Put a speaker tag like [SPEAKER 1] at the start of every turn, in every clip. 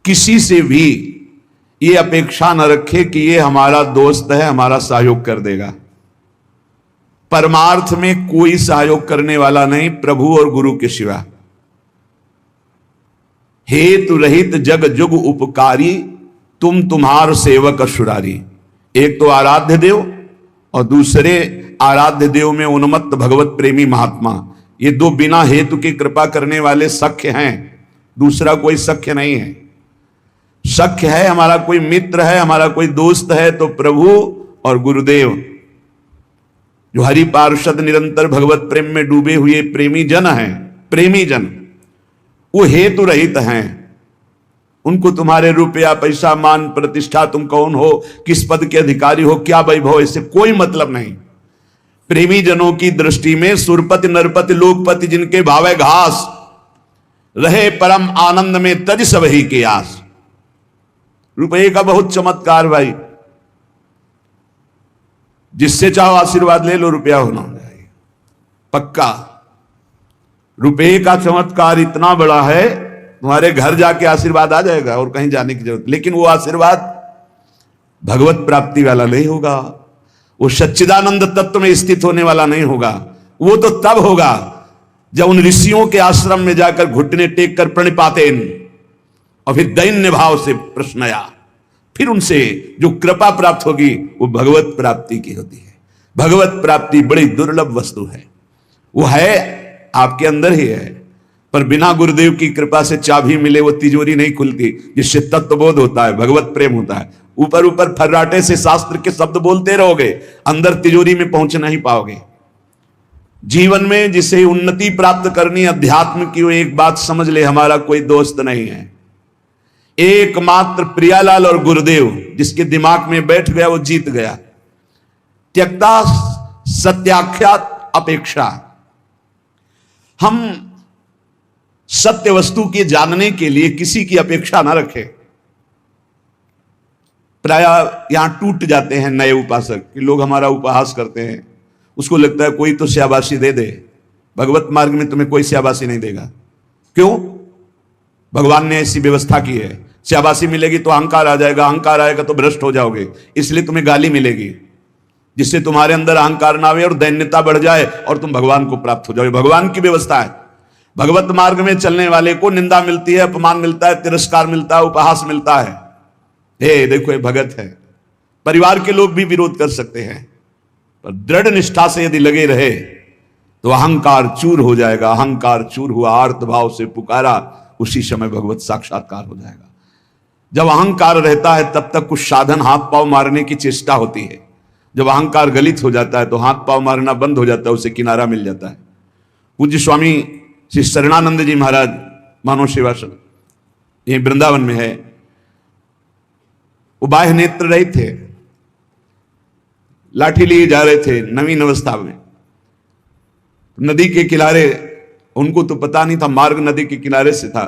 [SPEAKER 1] किसी से भी ये अपेक्षा न रखे कि ये हमारा दोस्त है, हमारा सहयोग कर देगा। परमार्थ में कोई सहयोग करने वाला नहीं प्रभु और गुरु के सिवा। हेतु रहित जग जुग उपकारी, तुम तुम्हार सेवक असुरारी। एक तो आराध्य देव और दूसरे आराध्य देव में उन्मत्त भगवत प्रेमी महात्मा, ये दो बिना हेतु की कृपा करने वाले सख्य हैं, दूसरा कोई सख्य नहीं है। सख्य है हमारा कोई मित्र है, हमारा कोई दोस्त है तो प्रभु और गुरुदेव, जो हरि पार्षद निरंतर भगवत प्रेम में डूबे हुए प्रेमी जन हैं। प्रेमी जन वो हेतु रहित हैं। उनको तुम्हारे रुपया पैसा मान प्रतिष्ठा, तुम कौन हो, किस पद के अधिकारी हो, क्या वैभव, इससे कोई मतलब नहीं। प्रेमी जनों की दृष्टि में सुरपति नरपति लोकपति जिनके भावे घास, रहे परम आनंद में तज सबही के आस। रुपये का बहुत चमत्कार भाई, जिससे चाहो आशीर्वाद ले लो, रुपया होना चाहिए पक्का। रुपये का चमत्कार इतना बड़ा है, तुम्हारे घर जाके आशीर्वाद आ जाएगा और कहीं जाने की जरूरत। लेकिन वो आशीर्वाद भगवत प्राप्ति वाला नहीं होगा, वो सच्चिदानंद तत्व में स्थित होने वाला नहीं होगा। वो तो तब होगा जब उन ऋषियों के आश्रम में जाकर घुटने टेक कर प्रणिपाते और फिर दैन्य भाव से प्रश्न आया, फिर उनसे जो कृपा प्राप्त होगी वो भगवत प्राप्ति की होती है। भगवत प्राप्ति बड़ी दुर्लभ वस्तु है, वो है आपके अंदर ही है, पर बिना गुरुदेव की कृपा से चाबी मिले वो तिजोरी नहीं खुलती, जिससे तत्वबोध होता है, भगवत प्रेम होता है। ऊपर ऊपर फर्राटे से शास्त्र के शब्द बोलते रहोगे, अंदर तिजोरी में पहुंच नहीं पाओगे। जीवन में जिसे उन्नति प्राप्त करनी अध्यात्म की, वो एक बात समझ ले, हमारा कोई दोस्त नहीं है, एकमात्र प्रियालाल और गुरुदेव। जिसके दिमाग में बैठ गया वो जीत गया। त्यक्ता सत्याख्यात अपेक्षा, हम सत्य वस्तु के जानने के लिए किसी की अपेक्षा ना रखें। प्राय यहां टूट जाते हैं नए उपासक कि लोग हमारा उपहास करते हैं, उसको लगता है कोई तो शाबाशी दे दे। भगवत मार्ग में तुम्हें कोई शाबाशी नहीं देगा। क्यों? भगवान ने ऐसी व्यवस्था की है। शाबाशी मिलेगी तो अहंकार आ जाएगा, अहंकार आएगा तो भ्रष्ट हो जाओगे, इसलिए तुम्हें गाली मिलेगी, जिससे तुम्हारे अंदर अहंकार ना आवे और दैन्यता बढ़ जाए और तुम भगवान को प्राप्त हो जाओ। भगवान की व्यवस्था है। भगवत मार्ग में चलने वाले को निंदा मिलती है, अपमान मिलता है, तिरस्कार मिलता है, उपहास मिलता है। हे देखो ये भगत है। परिवार के लोग भी विरोध कर सकते हैं, पर दृढ़ निष्ठा से यदि लगे रहे तो अहंकार चूर हो जाएगा। अहंकार चूर हुआ, आर्त भाव से पुकारा, उसी समय भगवत साक्षात्कार हो जाएगा। जब अहंकार रहता है तब तक कुछ साधन हाथ पांव मारने की चेष्टा होती है। जब अहंकार गलित हो जाता है तो हाथ पांव मारना बंद हो जाता है, उसे किनारा मिल जाता है। पूज्य स्वामी श्री शरणानंद जी महाराज मानव सेवाश्रम ये वृंदावन में है, वो बाह्य नेत्र रहित थे, लाठी लिए जा रहे थे नवीन अवस्था में, नदी के किनारे, उनको तो पता नहीं था मार्ग नदी के किनारे से था,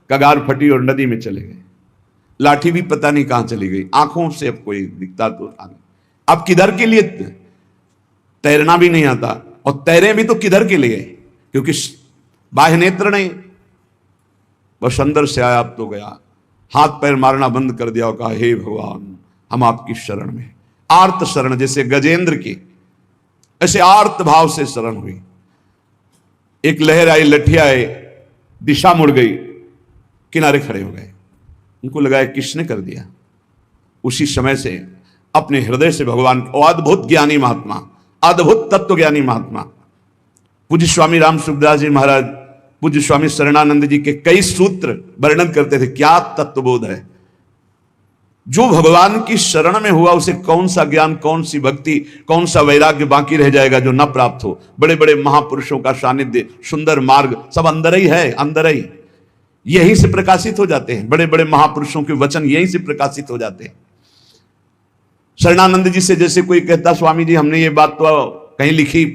[SPEAKER 1] कगार फटी और नदी में चले गए। लाठी भी पता नहीं कहां चली गई, आंखों से अब कोई दिखता तो था नहीं। अब किधर के लिए? तैरना भी नहीं आता, और तैरे भी तो किधर के लिए? क्योंकि बाह्य नेत्र नहीं। बस अंदर से आया, अब तो गया, हाथ पैर मारना बंद कर दिया और कहा हे भगवान हम आपकी शरण में। आर्त शरण, जैसे गजेंद्र की, ऐसे आर्त भाव से शरण हुई। एक लहर आई, लठिया आई, दिशा मुड़ गई, किनारे खड़े हो गए। उनको लगा किसने कर दिया। उसी समय से अपने हृदय से भगवान, अद्भुत ज्ञानी महात्मा, अद्भुत तत्व ज्ञानी महात्मा पूज्य स्वामी राम सुखदास जी महाराज, पूज्य स्वामी शरणानंद जी के कई सूत्र वर्णन करते थे। क्या तत्वबोध है। जो भगवान की शरण में हुआ उसे कौन सा ज्ञान, कौन सी भक्ति, कौन सा वैराग्य बाकी रह जाएगा जो न प्राप्त हो। बड़े बड़े महापुरुषों का सानिध्य, सुंदर मार्ग सब अंदर ही है, अंदर ही, यहीं से प्रकाशित हो जाते हैं। बड़े बड़े महापुरुषों के वचन यहीं से प्रकाशित हो जाते हैं। शरणानंद जी से जैसे कोई कहता स्वामी जी हमने ये बात तो कहीं लिखी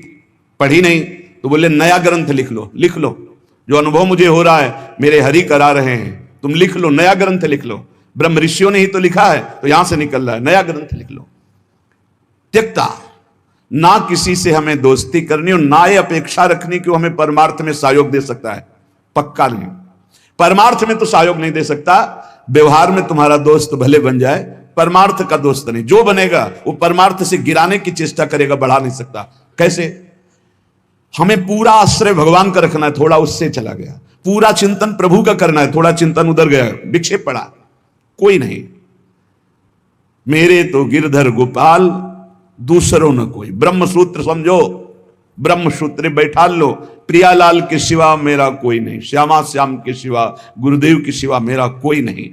[SPEAKER 1] पढ़ी नहीं, तो बोले नया ग्रंथ लिख लो, लिख लो, जो अनुभव मुझे हो रहा है मेरे हरि करा रहे हैं, तुम लिख लो, नया ग्रंथ लिख लो। ब्रह्म ऋषियों ने ही तो लिखा है, तो यहां से निकल रहा है, नया ग्रंथ लिख लो। त्यक्ता, ना किसी से हमें दोस्ती करनी और ना ये अपेक्षा रखनी कि वो हमें परमार्थ में सहयोग दे सकता है, पक्का नहीं। परमार्थ में तो सहयोग नहीं दे सकता, व्यवहार में तुम्हारा दोस्त भले बन जाए, परमार्थ का दोस्त नहीं। जो बनेगा वो परमार्थ से गिराने की चेष्टा करेगा, बढ़ा नहीं सकता। कैसे? हमें पूरा आश्रय भगवान का रखना है, थोड़ा उससे चला गया। पूरा चिंतन प्रभु का करना है, थोड़ा चिंतन उधर गया, विक्षेप पड़ा, कोई नहीं। मेरे तो गिरधर गोपाल, दूसरों न कोई। ब्रह्म सूत्र समझो, ब्रह्म सूत्र बैठा लो, प्रियालाल के सिवा मेरा कोई नहीं, श्यामा श्याम के सिवा, गुरुदेव के सिवा मेरा कोई नहीं।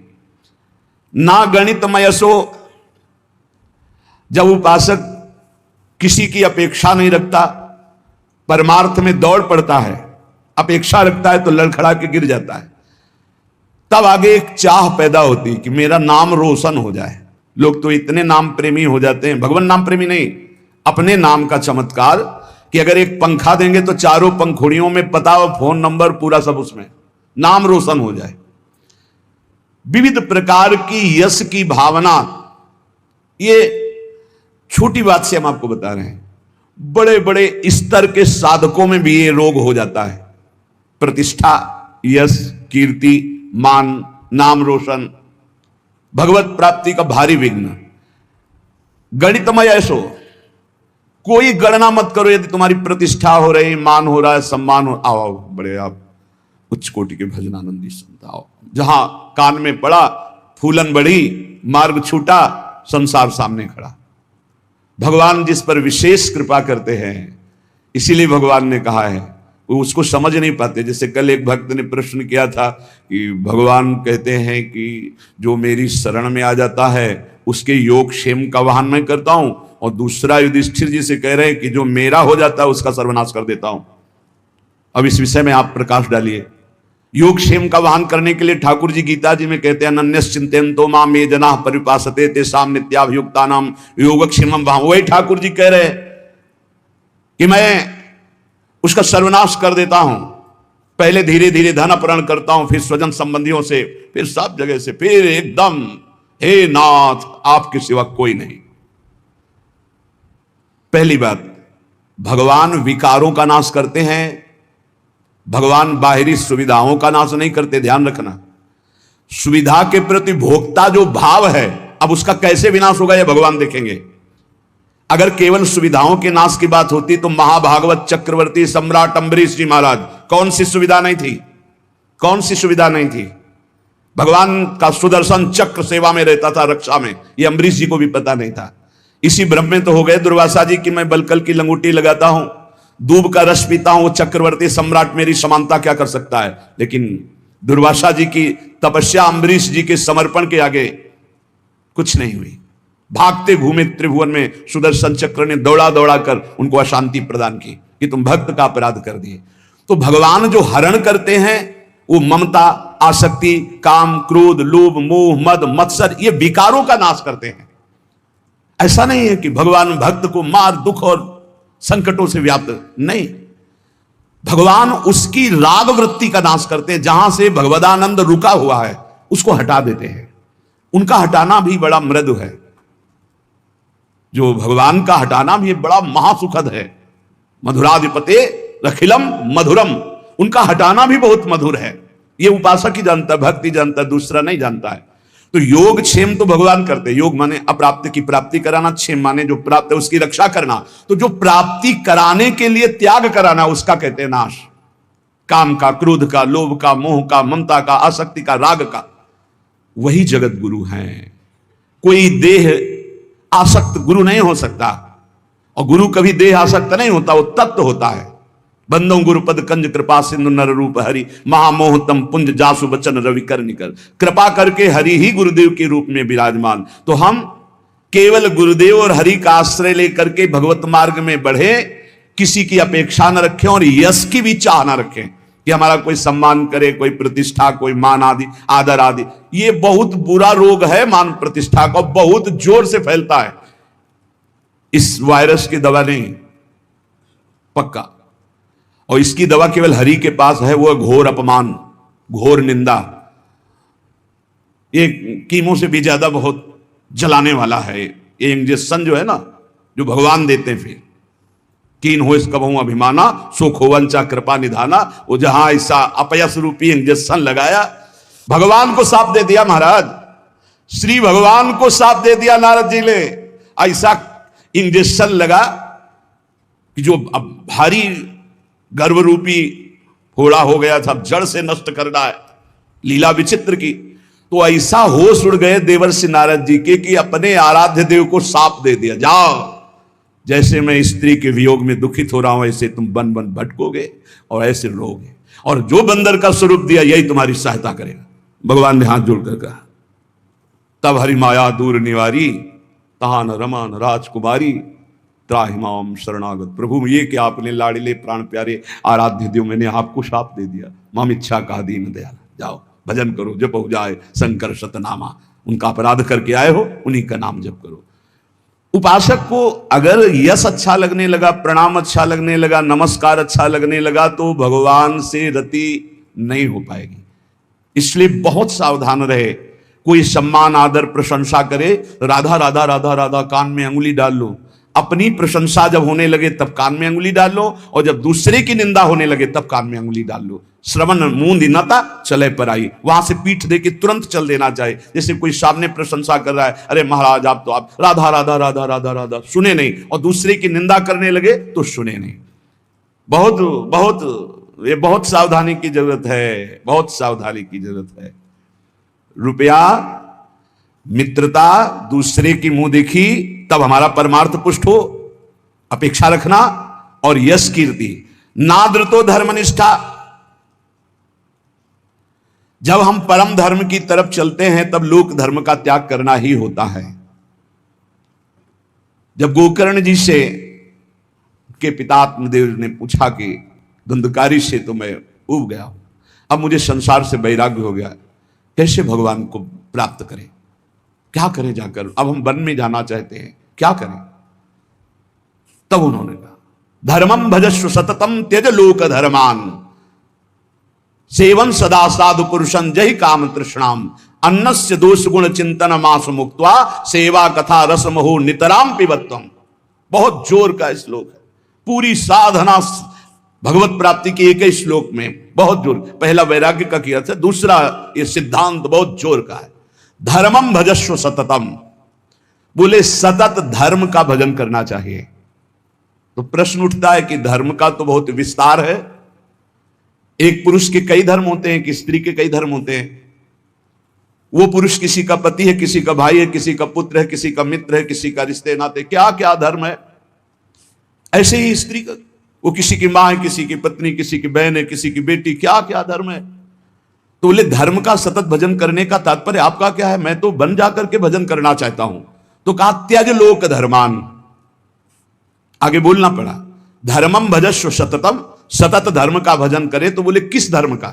[SPEAKER 1] ना गणित मयसो, जब उपासक किसी की अपेक्षा नहीं रखता, परमार्थ में दौड़ पड़ता है, अपेक्षा रखता है तो लड़खड़ा के गिर जाता है, तब आगे एक चाह पैदा होती है कि मेरा नाम रोशन हो जाए। लोग तो इतने नाम प्रेमी हो जाते हैं, भगवान नाम प्रेमी नहीं, अपने नाम का चमत्कार, कि अगर एक पंखा देंगे तो चारों पंखुड़ियों में पता और फोन नंबर पूरा सब उसमें, नाम रोशन हो जाए। विविध प्रकार की यश की भावना, ये छोटी बात से हम आपको बता रहे हैं, बड़े बड़े स्तर के साधकों में भी ये रोग हो जाता है। प्रतिष्ठा, यश, कीर्ति, मान, नाम रोशन, भगवत प्राप्ति का भारी विघ्न। गणितमय ऐसो, कोई गणना मत करो। यदि तुम्हारी प्रतिष्ठा हो रही, मान हो रहा है, सम्मान हो, आओ बड़े आप उच्च कोटि के भजनानंदी संत, आओ। जहां कान में पड़ा, फूलन बढ़ी, मार्ग छूटा, संसार सामने खड़ा। भगवान जिस पर विशेष कृपा करते हैं, इसीलिए भगवान ने कहा है, वो उसको समझ नहीं पाते। जैसे कल एक भक्त ने प्रश्न किया था कि भगवान कहते हैं कि जो मेरी शरण में आ जाता है उसके योग क्षेम का वाहन मैं करता हूं, और दूसरा युधिष्ठिर जी से कह रहे हैं कि जो मेरा हो जाता है उसका सर्वनाश कर देता हूं। अब इस विषय में आप प्रकाश डालिए। योग क्षेम का वाहन करने के लिए ठाकुर जी गीता जी में कहते हैं, अनन्यस चिंतयन्तो माम ये जनाः परिपासते तेषां नित्याभियुक्तानां योगक्षेमं वहां। वही ठाकुर जी कह रहे हैं कि मैं उसका सर्वनाश कर देता हूं। पहले धीरे धीरे धन अपहरण करता हूं, फिर स्वजन संबंधियों से, फिर सब जगह से, फिर एकदम हे नाथ आपके सिवा कोई नहीं। पहली बात, भगवान विकारों का नाश करते हैं, भगवान बाहरी सुविधाओं का नाश नहीं करते। ध्यान रखना, सुविधा के प्रति भोक्ता जो भाव है, अब उसका कैसे विनाश होगा यह भगवान देखेंगे। अगर केवल सुविधाओं के नाश की बात होती तो महाभागवत चक्रवर्ती सम्राट अम्बरीश जी महाराज, कौन सी सुविधा नहीं थी, कौन सी सुविधा नहीं थी। भगवान का सुदर्शन चक्र सेवा में रहता था, रक्षा में, यह अम्बरीश जी को भी पता नहीं था। इसी भ्रम में तो हो गए दुर्वासा जी कि मैं बलकल की लंगूटी लगाता हूं, दूब का रस पीता हूं, चक्रवर्ती सम्राट मेरी समानता क्या कर सकता है। लेकिन दुर्वासा जी की तपस्या अम्बरीश जी के समर्पण के आगे कुछ नहीं हुई। भागते घूमे त्रिभुवन में सुदर्शन चक्र ने दौड़ा दौड़ा कर उनको अशांति प्रदान की कि तुम भक्त का अपराध कर दिए। तो भगवान जो हरण करते हैं वो ममता, आसक्ति, काम, क्रोध, लोभ, मोह, मद, मत्सर, ये विकारों का नाश करते हैं। ऐसा नहीं है कि भगवान भक्त को मार, दुख और संकटों से व्याप्त, नहीं, भगवान उसकी राग वृत्ति का नाश करते हैं। जहां से भगवदानंद रुका हुआ है उसको हटा देते हैं। उनका हटाना भी बड़ा मृदु है, जो भगवान का हटाना भी बड़ा महासुखद है। मधुराधिपते रखिलम मधुरम, उनका हटाना भी बहुत मधुर है। ये उपासक ही जानता है, भक्ति जानता है, दूसरा नहीं जानता है। तो योग क्षेम तो भगवान करते। योग माने अप्राप्त की प्राप्ति कराना, क्षेम माने जो प्राप्त है उसकी रक्षा करना। तो जो प्राप्ति कराने के लिए त्याग कराना उसका कहते हैं नाश। काम का, क्रोध का, लोभ का, मोह का, ममता का, आसक्ति का, राग का, वही जगत गुरु हैं। कोई देह आसक्त गुरु नहीं हो सकता, और गुरु कभी देह आसक्त नहीं होता, वो तत्व होता है। बंदो गुरुपद कंज कृपा सिंधु नर रूप हरि, महामोहतम पुंज जासु बचन रवि कर निकर। कृपा करके हरि ही गुरुदेव के रूप में विराजमान। तो हम केवल गुरुदेव और हरि का आश्रय लेकर के भगवत मार्ग में बढ़े, किसी की अपेक्षा न रखें और यश की भी चाह न रखें कि हमारा कोई सम्मान करे, कोई प्रतिष्ठा, कोई मान आदि, आदर आदि। ये बहुत बुरा रोग है मान प्रतिष्ठा का, बहुत जोर से फैलता है। इस वायरस की दवा नहीं, पक्का। और इसकी दवा केवल हरि के पास है, वो घोर अपमान, घोर निंदा। ये कीमो से भी ज्यादा बहुत जलाने वाला है ये इंजेक्शन जो है ना, जो भगवान देते हैं। फिर कीन हो इस कबहू अभिमाना, सो खोवंचा कृपा निधाना। वो जहां ऐसा अपयस रूपी इंजेक्शन लगाया, भगवान को साफ दे दिया महाराज, श्री भगवान को साफ दे दिया नारद जी ने। ऐसा इंजेक्शन लगा कि जो अब भारी गर्भ रूपी फोड़ा हो गया था, जड़ से नष्ट करना है, लीला विचित्र की। तो ऐसा होश उड़ गए देवर्षि नारद जी के कि अपने आराध्य देव को साप दे दिया, जाओ जैसे मैं स्त्री के वियोग में दुखित हो रहा हूं ऐसे तुम बन बन भटकोगे और ऐसे रोगे, और जो बंदर का स्वरूप दिया यही तुम्हारी सहायता करेगा। भगवान ने हाथ जोड़कर कहा, तब हरि माया दूर निवारी, तहान रमान राजकुमारी, त्राहिमाम शरणागत प्रभु। ये कि आपने लाड़िले प्राण प्यारे आराध्य देव, मैंने आपको शाप दे दिया। माम इच्छा कहा दीन दयाल, जाओ भजन करो, जप हो जाए शंकर शतनामा। उनका अपराध करके आए हो, उन्हीं का नाम जप करो। उपासक को अगर यश अच्छा लगने लगा, प्रणाम अच्छा लगने लगा, नमस्कार अच्छा लगने लगा, तो भगवान से रति नहीं हो पाएगी। इसलिए बहुत सावधान रहे। कोई सम्मान आदर प्रशंसा करे, राधा राधा राधा राधा कान में अंगुली डाल लो। अपनी प्रशंसा जब होने लगे तब कान में अंगुली डाल लो, और जब दूसरे की निंदा होने लगे तब कान में अंगुली डाल लो। श्रवण मूंद नता चले पर आई, वहां से पीठ दे के तुरंत चल देना चाहिए। जैसे कोई सामने प्रशंसा कर रहा है, अरे महाराज आप तो आप राधा राधा राधा राधा राधा, सुने नहीं, और दूसरे की निंदा करने लगे तो सुने नहीं। बहुत बहुत ये बहुत सावधानी की जरूरत है, बहुत सावधानी की जरूरत है। रुपया, मित्रता, दूसरे की मुंह देखी, तब हमारा परमार्थ पुष्ट हो, अपेक्षा रखना, और यश कीर्ति, नाद्रतो धर्मनिष्ठा। जब हम परम धर्म की तरफ चलते हैं तब लोक धर्म का त्याग करना ही होता है। जब गोकर्ण जी से के पिता आत्मदेव ने पूछा कि धुंधकारी से तो मैं उब गया हूं, अब मुझे संसार से वैराग्य हो गया, कैसे भगवान को प्राप्त करें, क्या करें जाकर, अब हम वन में जाना चाहते हैं, क्या करें। तब उन्होंने कहा, धर्मम भजस्व सततम त्यज लोक धर्मान, सेवन सदा साधु पुरुषं जहि काम तृष्णाम, अन्नस्य दोष गुण चिंतन मास मुक्त्वा, सेवा कथा रसम हो नितराम पिबत्वम। बहुत जोर का श्लोक है, पूरी साधना भगवत प्राप्ति के एक ही श्लोक में बहुत जोर। पहला वैराग्य का किया था, दूसरा ये सिद्धांत बहुत जोर का है। धर्मम भजस्व सततम, बोले सतत धर्म का भजन करना चाहिए। तो प्रश्न उठता है कि धर्म का तो बहुत विस्तार है, एक पुरुष के कई धर्म होते हैं, एक स्त्री के कई धर्म होते हैं। वो पुरुष किसी का पति है, किसी का भाई है, किसी का पुत्र है, किसी का मित्र है, किसी का रिश्ते नाते, क्या क्या धर्म है। ऐसे ही स्त्री का, वो किसी की मां है, किसी की पत्नी, किसी की बहन है, किसी की बेटी, क्या क्या धर्म है। तो बोले धर्म का सतत भजन करने का तात्पर्य आपका क्या है। मैं तो बन जाकर के भजन करना चाहता हूं। तो कहा त्याज लोक धर्मान, आगे बोलना पड़ा, धर्मम भजस्व सततम, सतत धर्म का भजन करे। तो बोले किस धर्म का,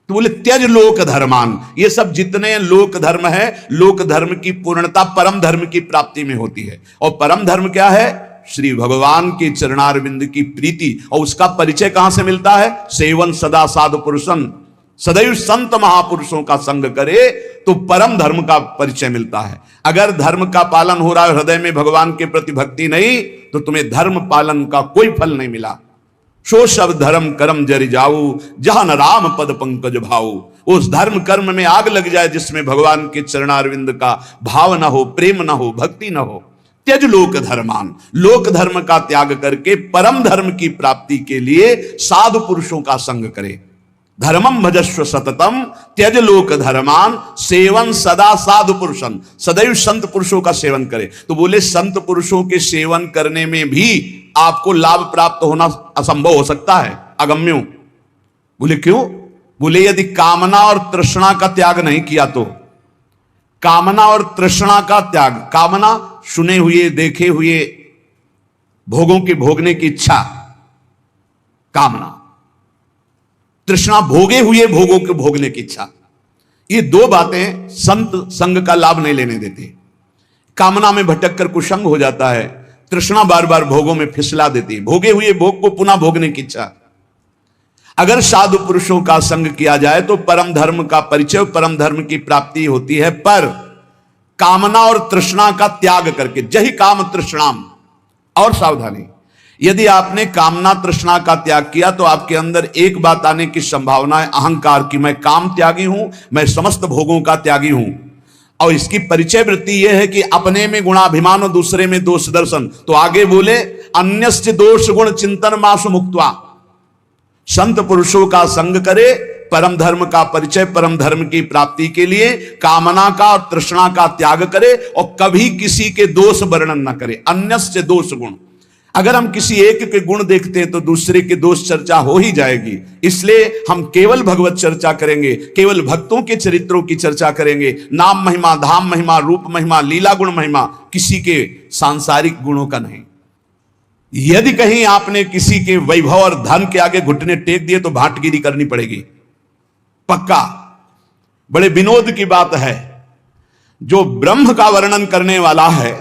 [SPEAKER 1] तो बोले त्यज लोक धर्मान। ये सब जितने लोक धर्म है, लोक धर्म की पूर्णता परम धर्म की प्राप्ति में होती है। और परम धर्म क्या है, श्री भगवान के चरणारविंद की प्रीति। और उसका परिचय कहां से मिलता है, सेवन सदा साधु पुरुषन, सदैव संत महापुरुषों का संग करे तो परम धर्म का परिचय मिलता है। अगर धर्म का पालन हो रहा है, हृदय में भगवान के प्रति भक्ति नहीं, तो तुम्हें धर्म पालन का कोई फल नहीं मिला। सो सब धर्म कर्म जरि जाऊ, जहां न राम पद पंकज भाऊ। उस धर्म कर्म में आग लग जाए जिसमें भगवान के चरणारविंद का भाव न हो, प्रेम न हो, भक्ति न हो। त्यज लोक धर्मान, लोक धर्म का त्याग करके परम धर्म की प्राप्ति के लिए साधु पुरुषों का संग करे। धर्मम भजस्व सततम त्यज लोक धर्मान, सेवन सदा साधु पुरुषन, सदैव संत पुरुषों का सेवन करे। तो बोले संत पुरुषों के सेवन करने में भी आपको लाभ प्राप्त होना असंभव हो सकता है, अगम्य। बोले क्यों, बोले यदि कामना और तृष्णा का त्याग नहीं किया तो। कामना और तृष्णा का त्याग, कामना सुने हुए देखे हुए भोगों के भोगने की इच्छा कामना, तृष्णा भोगे हुए भोगों के भोगने की इच्छा। ये दो बातें संत संग का लाभ नहीं लेने देती। कामना में भटक कर कुसंग हो जाता है, तृष्णा बार बार भोगों में फिसला देती है, भोगे हुए भोग को पुनः भोगने की इच्छा। अगर साधु पुरुषों का संग किया जाए तो परम धर्म का परिचय, परम धर्म की प्राप्ति होती है। पर कामना और तृष्णा का त्याग करके, जहि काम तृष्णाम। और सावधानी, यदि आपने कामना तृष्णा का त्याग किया तो आपके अंदर एक बात आने की संभावना है, अहंकार की। मैं काम त्यागी हूं, मैं समस्त भोगों का त्यागी हूं। और इसकी परिचय वृत्ति यह है कि अपने में गुणाभिमान और दूसरे में दोष दर्शन। तो आगे बोले, अन्यस्य दोष गुण चिंतन मासु मुक्त्वा, संत पुरुषों का संग करे, परम धर्म का परिचय, परम धर्म की प्राप्ति के लिए कामना का और तृष्णा का त्याग करे और कभी किसी के दोष वर्णन न करे। अन्यस्य दोष गुण, अगर हम किसी एक के गुण देखते हैं तो दूसरे के दोष चर्चा हो ही जाएगी। इसलिए हम केवल भगवत चर्चा करेंगे, केवल भक्तों के चरित्रों की चर्चा करेंगे। नाम महिमा, धाम महिमा, रूप महिमा, लीला गुण महिमा, किसी के सांसारिक गुणों का नहीं। यदि कहीं आपने किसी के वैभव और धन के आगे घुटने टेक दिए तो भाटगिरी करनी पड़ेगी, पक्का। बड़े विनोद की बात है, जो ब्रह्म का वर्णन करने वाला है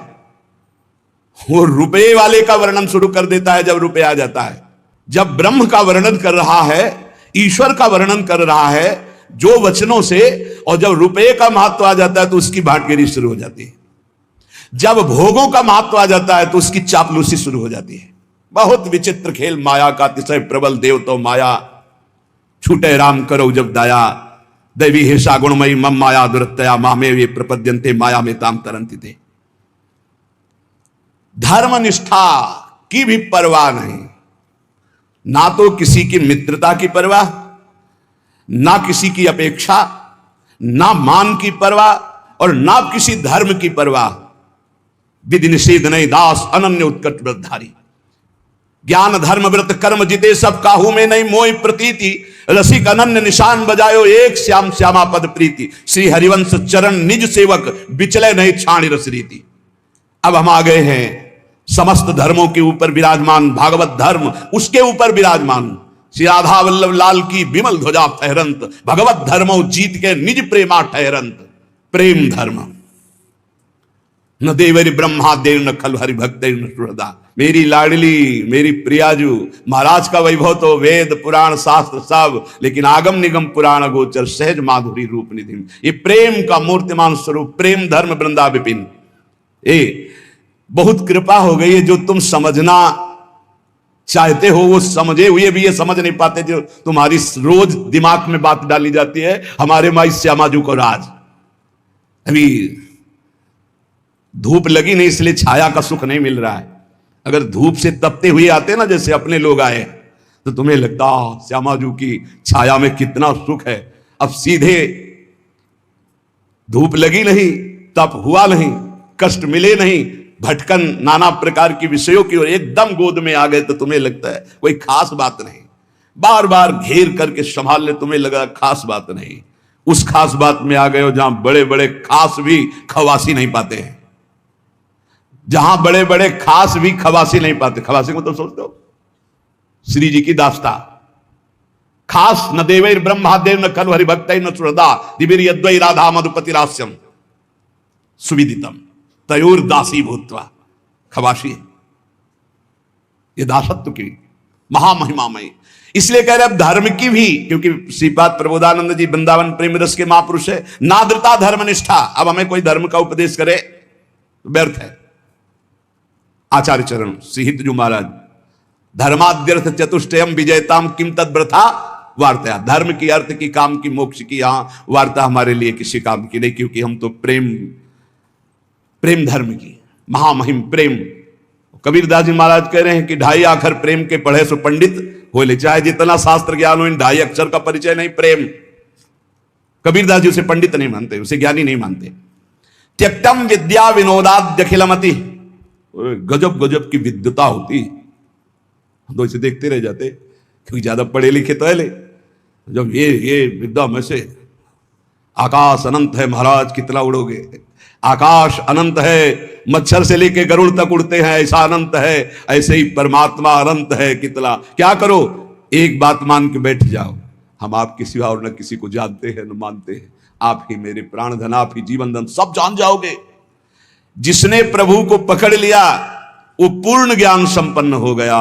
[SPEAKER 1] वो रुपये वाले का वर्णन शुरू कर देता है जब रुपये आ जाता है। जब ब्रह्म का वर्णन कर रहा है, ईश्वर का वर्णन कर रहा है जो वचनों से, और जब रुपये का महत्व आ जाता है तो उसकी भाटगिरी शुरू हो जाती है। जब भोगों का महत्व आ जाता है तो उसकी चापलूसी शुरू हो जाती है। बहुत विचित्र खेल माया का, तिसय प्रबल देव तो माया, छूटे राम करो जब दया, दैवी हिंसा गुणमयी मम माया दुरतया, मामे वे प्रपद्यन्ते माया में ताम तरंति थे। धर्मनिष्ठा की भी परवाह नहीं, ना तो किसी की मित्रता की परवाह, ना किसी की अपेक्षा, ना मान की परवाह और ना किसी धर्म की परवाह। विधि निषेध नहीं दास अनन्य उत्कट व्रतधारी, ज्ञान धर्म व्रत कर्म जिते सब काहू में नहीं मोहि प्रतीति, रसिक अनन्य निशान बजायो एक श्याम श्यामा पद प्रीति, श्री हरिवंश चरण निज सेवक बिचले नहीं छाणी रस रीति। अब हम आ गए हैं समस्त धर्मों के ऊपर विराजमान भागवत धर्म, उसके ऊपर विराजमान श्री राधा वल्लभ लाल की विमल ध्वजा फहरंत, भगवत धर्मो जीत के निज प्रेमा ठहरंत। प्रेम धर्म न देवरी ब्रह्मा देव न खल हरि भक्त न सुहृदा। मेरी लाडली, मेरी प्रियाजू, महाराज का वैभव तो वेद पुराण शास्त्र सब, लेकिन आगम निगम पुराण गोचर सहज माधुरी रूप निधि। ये प्रेम का मूर्तिमान स्वरूप, प्रेम धर्म वृंदा विपिन। बहुत कृपा हो गई है, जो तुम समझना चाहते हो वो समझे हुए भी ये समझ नहीं पाते, जो तुम्हारी रोज दिमाग में बात डाली जाती है। हमारे माई श्यामाजू को राज, अभी धूप लगी नहीं इसलिए छाया का सुख नहीं मिल रहा है। अगर धूप से तपते हुए आते ना, जैसे अपने लोग आए, तो तुम्हें लगता श्यामाजू की छाया में कितना सुख है। अब सीधे धूप लगी नहीं, तप हुआ नहीं, कष्ट मिले नहीं, भटकन नाना प्रकार की विषयों की ओर एकदम गोद में आ गए, तो तुम्हें लगता है कोई खास बात नहीं। बार बार घेर करके संभाल ले, तुम्हें लगा खास बात नहीं। उस खास बात में आ गए हो जहां बड़े बड़े खास भी खवासी नहीं पाते हैं, जहां बड़े बड़े खास भी खवासी नहीं पाते। खवासी को तो सोचते हो श्री जी की दास्ता, खास न देवैर ब्रह्मा देव न खलु हरि भक्त न सुहृदा, दिव्य यद्वै राधा मधुपति रास्यम सुविदितम तयोर दासी भूतवा। खवासी है ये दासत्व की महामहिमामयी। इसलिए कह रहे अब धर्म की भी, क्योंकि श्रीपाद प्रबोधानंद जी वृंदावन प्रेम रस के महापुरुष है, नादृता धर्मनिष्ठा। अब हमें कोई धर्म का उपदेश करे तो व्यर्थ है। आचार्य चरण श्रीहित जू महाराज, धर्माद्यर्थ चतुष्टयम विजयताम किम तद्व्रथा वार्ता। धर्म की, अर्थ की, काम की, मोक्ष की यहां वार्ता हमारे लिए किसी काम की नहीं, क्योंकि हम तो प्रेम धर्म की महामहिम प्रेम। कबीरदास जी महाराज कह रहे हैं कि 2.5 अक्षर प्रेम के पढ़े सो पंडित हो ले, चाहे जितना शास्त्र ज्ञान हो, इन 2.5 अक्षर का परिचय नहीं प्रेम। कबीरदास जी उसे पंडित नहीं मानते, उसे ज्ञानी नहीं मानते। त्यक्तम विद्या विनोदाद्य अखिलमति, गजब गजब की विद्वता होती, हम तो इसे देखते रह जाते, क्योंकि ज्यादा पढ़े लिखे तो है ले। जब ये विद्या में से आकाश अनंत है महाराज, कितना उड़ोगे। आकाश अनंत है, मच्छर से लेके गरुड़ तक उड़ते हैं, ऐसा अनंत है। ऐसे ही परमात्मा अनंत है, कितना। क्या करो, एक बात मान के बैठ जाओ, हम आपके सिवा और न किसी को जानते हैं न मानते हैं। आप ही मेरे प्राण धन, आप ही जीवन धन, सब जान जाओगे। जिसने प्रभु को पकड़ लिया वो पूर्ण ज्ञान संपन्न हो गया,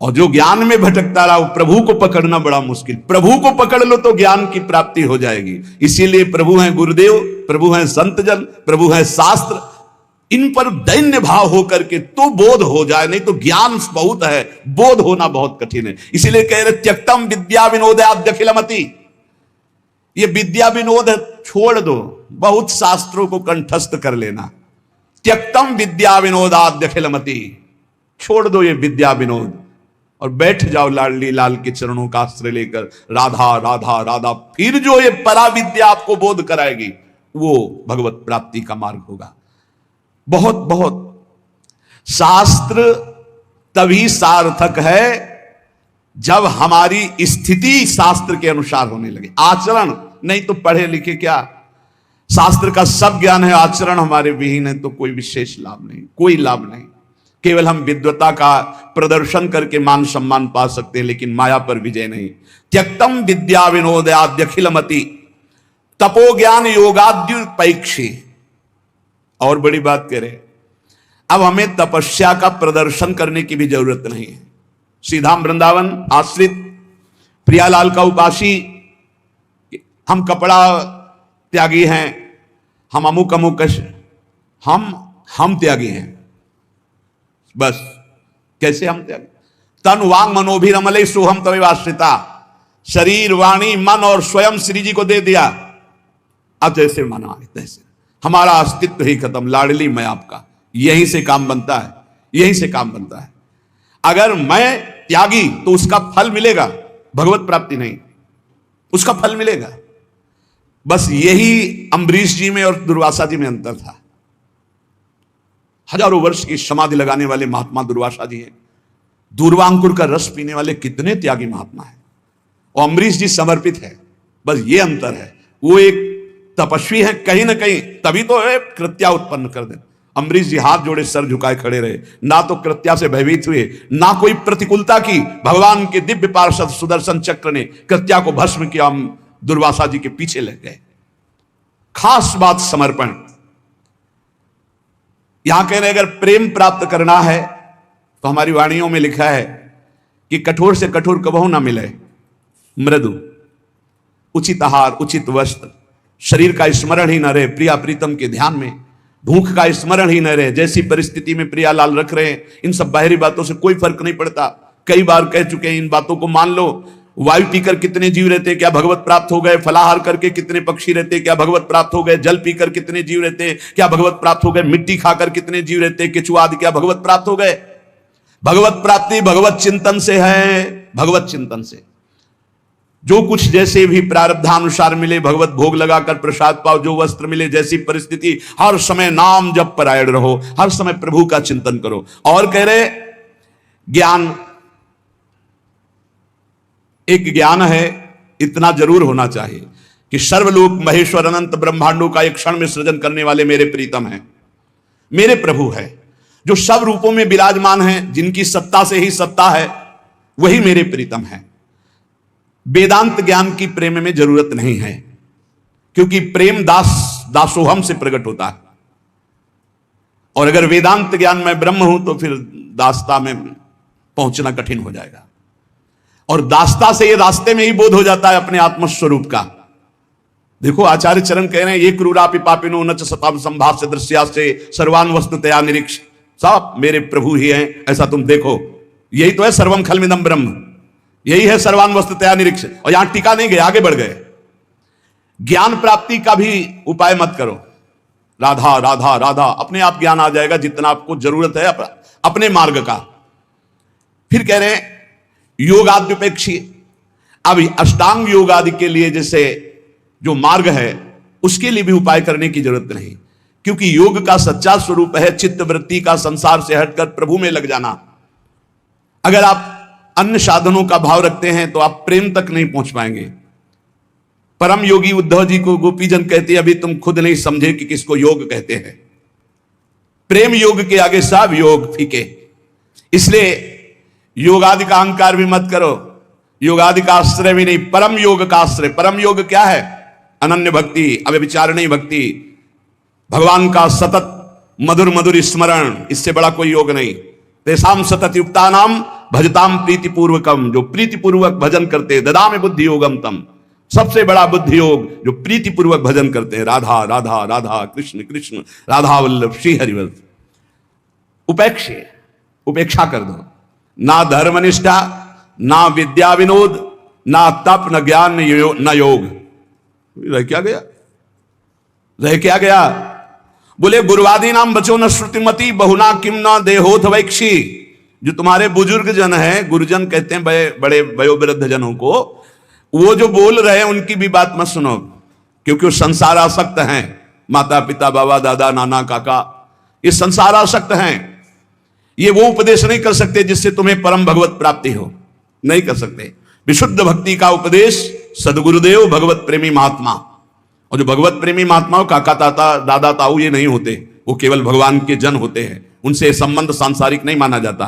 [SPEAKER 1] और जो ज्ञान में भटकता रहा वो प्रभु को पकड़ना बड़ा मुश्किल। प्रभु को पकड़ लो तो ज्ञान की प्राप्ति हो जाएगी। इसीलिए प्रभु हैं गुरुदेव, प्रभु हैं संतजन, प्रभु हैं शास्त्र। इन पर दैन्य भाव होकर के तो बोध हो जाए, नहीं तो ज्ञान बहुत है, बोध होना बहुत कठिन है। इसीलिए कह रहे त्यक्तम विद्या विनोदाद्यखिलमति, ये विद्या विनोद छोड़ दो, बहुत शास्त्रों को कंठस्थ कर लेना। त्यक्तम विद्या विनोदाद्यखिलमति, छोड़ दो ये विद्या विनोद और बैठ जाओ लाडली लाल के चरणों का आश्रय लेकर, राधा राधा राधा। फिर जो ये परा विद्या आपको बोध कराएगी वो भगवत प्राप्ति का मार्ग होगा। बहुत बहुत शास्त्र तभी सार्थक है जब हमारी स्थिति शास्त्र के अनुसार होने लगे, आचरण नहीं तो पढ़े लिखे क्या, शास्त्र का सब ज्ञान है, आचरण हमारे विहीन है तो कोई विशेष लाभ नहीं, कोई लाभ नहीं। केवल हम विद्वता का प्रदर्शन करके मान सम्मान पा सकते हैं, लेकिन माया पर विजय नहीं। त्यक्तम विद्या विनोदाद्यखिलमति तपो ज्ञान योगाद्युपैक्षी। और बड़ी बात कह रहे, अब हमें तपस्या का प्रदर्शन करने की भी जरूरत नहीं है। सीधा वृंदावन आश्रित प्रियालाल का उपासी, हम कपड़ा त्यागी हैं, हम अमुक अमुक, हम त्यागी हैं, बस। कैसे हम त्यागी? तन वांग मनोभिरमले सोहम तवे आश्रिता, शरीर वाणी मन और स्वयं श्री जी को दे दिया। अब जैसे माना तैसे, हमारा अस्तित्व ही खत्म, लाडली मैं आपका। यहीं से काम बनता है, यहीं से काम बनता है। अगर मैं त्यागी तो उसका फल मिलेगा, भगवत प्राप्ति नहीं, उसका फल मिलेगा। बस यही अम्बरीश जी में और दुर्वासा जी में अंतर था। हजारों वर्ष की समाधि लगाने वाले महात्मा दुर्वासा जी हैं, दूर्वांकुर का रस पीने वाले कितने त्यागी महात्मा हैं, और अम्बरीश जी समर्पित है। बस ये अंतर है, वो एक तपस्वी है कहीं ना कहीं, तभी तो है कृत्या उत्पन्न कर दे। अम्बरीश जी हाथ जोड़े सर झुकाए खड़े रहे, ना तो कृत्या से भयभीत हुए, ना कोई प्रतिकूलता की। भगवान के दिव्य पार्षद सुदर्शन चक्र ने कृत्या को भस्म किया, हम दुर्वासा जी के पीछे लग गए। खास बात समर्पण। यहां कह रहे अगर प्रेम प्राप्त करना है तो हमारी वाणियों में लिखा है कि कठोर से कठोर कबहू ना मिले, मृदु, उचित आहार, उचित वस्त्र, शरीर का स्मरण ही न रहे प्रिया प्रीतम के ध्यान में, भूख का स्मरण ही न रहे। जैसी परिस्थिति में प्रियालाल रख रहे हैं, इन सब बाहरी बातों से कोई फर्क नहीं पड़ता। कई बार कह चुके हैं, इन बातों को मान लो। वायु पीकर कितने जीव रहते, क्या भगवत प्राप्त हो गए? फलाहार करके कितने पक्षी रहते, क्या भगवत प्राप्त हो गए? जल पीकर कितने जीव रहते, क्या भगवत प्राप्त हो गए? मिट्टी खाकर कितने जीव रहते, केचुआ आदि, क्या भगवत प्राप्त हो गए? भगवत प्राप्ति भगवत चिंतन से है, भगवत चिंतन से। जो कुछ जैसे भी प्रारब्धानुसार मिले, भगवत भोग लगाकर प्रसाद पाओ, जो वस्त्र मिले, जैसी परिस्थिति, हर समय नाम जप परायण रहो, हर समय प्रभु का चिंतन करो। और कह रहे ज्ञान, एक ज्ञान है, इतना जरूर होना चाहिए कि सर्वलोक महेश्वर अनंत ब्रह्मांडों का एक क्षण में सृजन करने वाले मेरे प्रीतम हैं, मेरे प्रभु है, जो सब रूपों में विराजमान हैं, जिनकी सत्ता से ही सत्ता है, वही मेरे प्रीतम है। वेदांत ज्ञान की प्रेम में जरूरत नहीं है, क्योंकि प्रेम दासोहम से प्रकट होता है। और अगर वेदांत ज्ञान में ब्रह्म हूं तो फिर दासता में पहुंचना कठिन हो जाएगा। और दासता से ये रास्ते में ही बोध हो जाता है अपने आत्मस्वरूप का। देखो आचार्य चरण कह रहे हैं, ये क्रूरापि पापिनो न च सताम संभाव से दृश्या से सर्वान वस्तुतया निरीक्ष। सब मेरे प्रभु ही हैं, ऐसा तुम देखो। यही तो है सर्वम खलमिदम ब्रह्म, यही है सर्वान वस्तुतया निरीक्ष। और यहां टिका नहीं गए, आगे बढ़ गए। ज्ञान प्राप्ति का भी उपाय मत करो, राधा राधा राधा, अपने आप ज्ञान आ जाएगा जितना आपको जरूरत है अपने मार्ग का। फिर कह रहे हैं योगाद्युपेक्षी। अब अष्टांग योग आदि के लिए जैसे जो मार्ग है, उसके लिए भी उपाय करने की जरूरत नहीं, क्योंकि योग का सच्चा स्वरूप है चित्त वृत्ति का संसार से हटकर प्रभु में लग जाना। अगर आप अन्य साधनों का भाव रखते हैं तो आप प्रेम तक नहीं पहुंच पाएंगे। परम योगी उद्धव जी को गोपीजन कहते हैं, अभी तुम खुद नहीं समझे कि किसको योग कहते हैं। प्रेम योग के आगे सब योग फीके। इसलिए योगादि का अहंकार भी मत करो, योगादि का आश्रय भी नहीं, परम योग का आश्रय। परम योग क्या है? अनन्य भक्ति, अव्यभिचारिणी भक्ति, भगवान का सतत मधुर मधुर स्मरण, इससे बड़ा कोई योग नहीं। तेसाम सतत युक्ता नाम भजताम प्रीतिपूर्वकम, जो प्रीतिपूर्वक भजन करते, ददामि बुद्धि योगम तम, सबसे बड़ा बुद्धि योग जो प्रीतिपूर्वक भजन करते हैं, राधा राधा राधा कृष्ण कृष्ण राधा वल्लभ श्री हरिवल्लभ। उपेक्षा कर दो। ना धर्मनिष्ठा, ना विद्या विनोद, ना तप, न ज्ञान, न योग। रह क्या गया? रह क्या गया? बोले गुरुवादी नाम बचो न श्रुतिमती, बहुना किम न देहोथ वैक्षी। जो तुम्हारे बुजुर्ग जन हैं, गुरुजन कहते हैं बड़े वयोवृद्ध जनों को, वो जो बोल रहे हैं उनकी भी बात मत सुनो, क्योंकि वो संसार आसक्त हैं। माता पिता बाबा दादा नाना काका ये संसार आसक्त हैं। ये वो उपदेश नहीं कर सकते जिससे तुम्हें परम भगवत प्राप्ति हो, नहीं कर सकते। विशुद्ध भक्ति का उपदेश सदगुरुदेव भगवत प्रेमी महात्मा, और जो भगवत प्रेमी महात्मा काका ताता दादा ताऊ ये नहीं होते, वो केवल भगवान के जन होते हैं, उनसे संबंध सांसारिक नहीं माना जाता।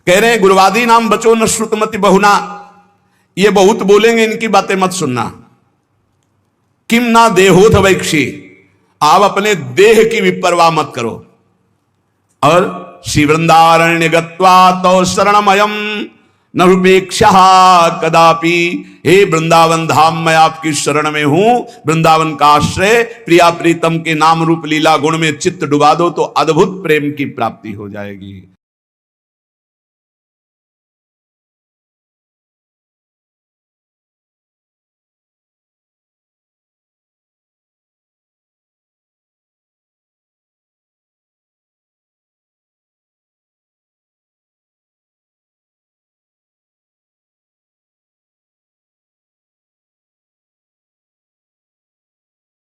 [SPEAKER 1] कह रहे हैं गुरुवादी नाम बचो न श्रुतमति बहुना, ये बहुत बोलेंगे, इनकी बातें मत सुनना। किम ना देहोथ वैक्षी, आप अपने देह की विपरवाह मत करो। और श्री वृंदारण्य गत्वा तो शरणमयम न रूपेक्षा कदापि। हे वृंदावन धाम, मैं आपकी शरण में हूं, वृंदावन का आश्रय, प्रिया प्रीतम के नाम रूप लीला गुण में चित्त डुबा दो तो अद्भुत प्रेम की प्राप्ति हो जाएगी।